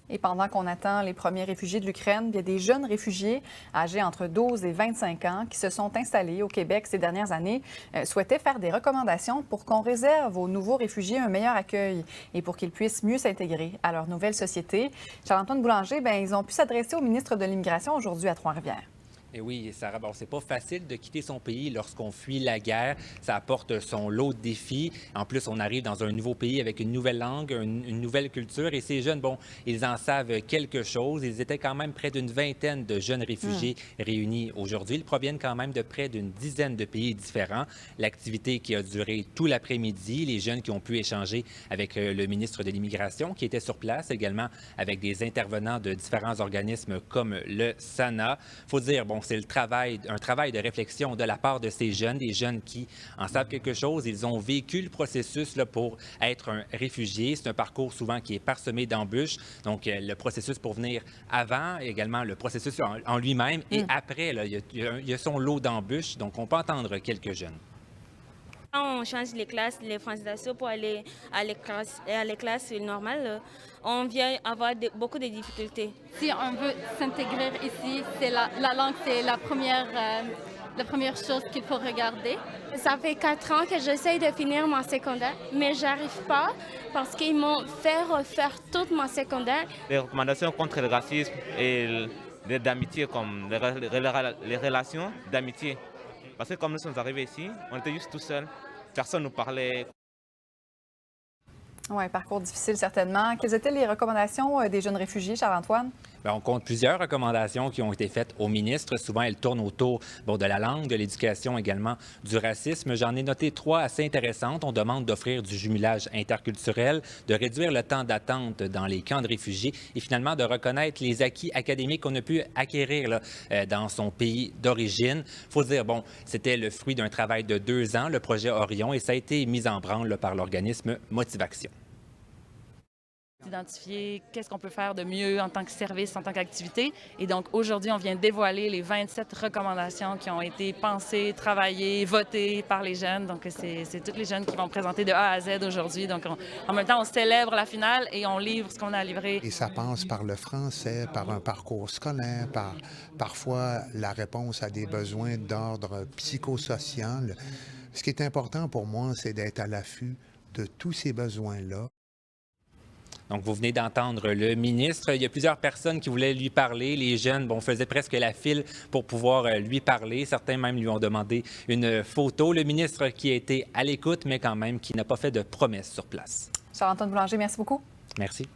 Et pendant qu'on attend les premiers réfugiés de l'Ukraine, il y a des jeunes réfugiés âgés entre 12 et 25 ans qui se sont installés au Québec ces dernières années, souhaitaient faire des recommandations pour qu'on réserve aux nouveaux réfugiés un meilleur accueil et pour qu'ils puissent mieux s'intégrer à leur nouvelle société. Charles-Antoine Boulanger, ils ont pu s'adresser au ministre de l'Immigration aujourd'hui à Trois-Rivières. Et oui, Sarah, bon, c'est pas facile de quitter son pays lorsqu'on fuit la guerre. Ça apporte son lot de défis. En plus, on arrive dans un nouveau pays avec une nouvelle langue, une nouvelle culture. Et ces jeunes, bon, ils en savent quelque chose. Ils étaient quand même près d'une vingtaine de jeunes réfugiés réunis aujourd'hui. Ils proviennent quand même de près d'une dizaine de pays différents. L'activité qui a duré tout l'après-midi, les jeunes qui ont pu échanger avec le ministre de l'Immigration qui était sur place, également avec des intervenants de différents organismes comme le SANA. Il faut dire, bon, c'est un travail de réflexion de la part de ces jeunes, des jeunes qui en savent quelque chose. Ils ont vécu le processus là, pour être un réfugié. C'est un parcours souvent qui est parsemé d'embûches. Donc, le processus pour venir avant, également le processus en lui-même. Et après, là, il y a son lot d'embûches. Donc, on peut entendre quelques jeunes. Quand on change les classes, les francisation pour aller à les classes normales, on vient avoir beaucoup de difficultés. Si on veut s'intégrer ici, c'est la langue, c'est la première chose qu'il faut regarder. Ça fait 4 ans que j'essaye de finir mon secondaire, mais j'arrive pas parce qu'ils m'ont fait refaire toute mon secondaire. Les recommandations contre le racisme et d'amitié, comme les relations d'amitié. Parce que comme nous sommes arrivés ici, on était juste tout seuls. Personne ne nous parlait. Oui, parcours difficile certainement. Quelles étaient les recommandations des jeunes réfugiés, Charles-Antoine? Bien, on compte plusieurs recommandations qui ont été faites au ministre. Souvent, elles tournent autour de la langue, de l'éducation également, du racisme. J'en ai noté 3 assez intéressantes. On demande d'offrir du jumelage interculturel, de réduire le temps d'attente dans les camps de réfugiés et finalement de reconnaître les acquis académiques qu'on a pu acquérir là, dans son pays d'origine. Il faut dire, bon, c'était le fruit d'un travail de 2 ans, le projet Orion, et ça a été mis en branle là, par l'organisme Motivation. Identifier qu'est-ce qu'on peut faire de mieux en tant que service, en tant qu'activité. Et donc, aujourd'hui, on vient dévoiler les 27 recommandations qui ont été pensées, travaillées, votées par les jeunes. Donc, c'est tous les jeunes qui vont présenter de A à Z aujourd'hui. Donc, en même temps, on célèbre la finale et on livre ce qu'on a livré. Et ça passe par le français, par un parcours scolaire, parfois la réponse à des besoins d'ordre psychosocial. Ce qui est important pour moi, c'est d'être à l'affût de tous ces besoins-là. Donc, vous venez d'entendre le ministre. Il y a plusieurs personnes qui voulaient lui parler. Les jeunes, bon, faisaient presque la file pour pouvoir lui parler. Certains même lui ont demandé une photo. Le ministre qui a été à l'écoute, mais quand même qui n'a pas fait de promesses sur place. Charles-Antoine Boulanger, merci beaucoup. Merci.